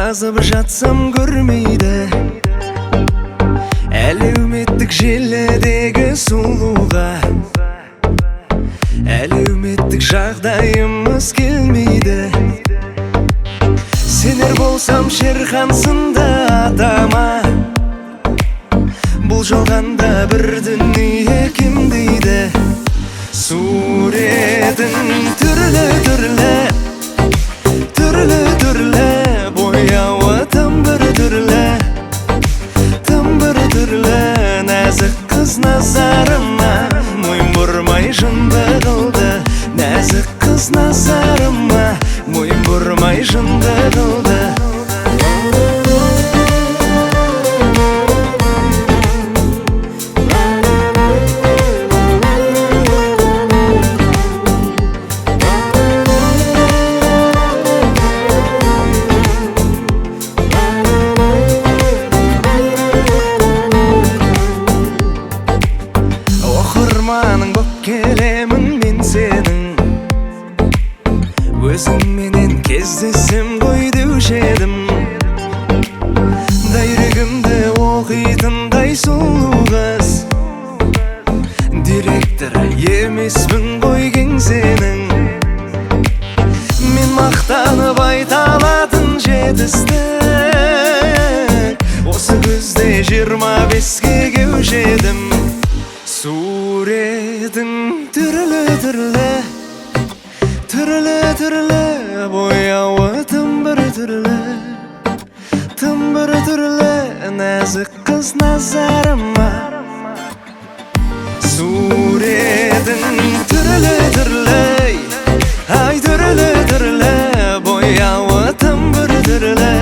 жазып жатсам көрмейді. Әлеуметтік желідегі сұлуға әлеуметтік жағдайымыз келмейді. Сенер болсам Шерхан сынды атама, бұл жалғанда бір дүние кем дейді. Суретің түрлі-түрлі, түрлі-түрлі, бояуы тым бір түрлі, нәзік қыз назарыма мойын бұрмай жынды қылды. Нәзік қыз назарыма мойын бұрмай жынды қылды. Оқырманың боп келемін мен сенің, өзіңменен кездесем ғой деуші едім. Дайрегімді оқитындай сұлу қыз, директор емеспін ғой кеңсенің. Мен мақтанып айта алатын жетістік, осы күзде 25-ке кеуші едім. Суретің түрлі-түрлі, түрлі-түрлі, бояуы тым бір түрлі, нәзік қыз назарыма. Суретің түрлі-түрлі, ай түрлі-түрлі, бояуы тым бір түрлі,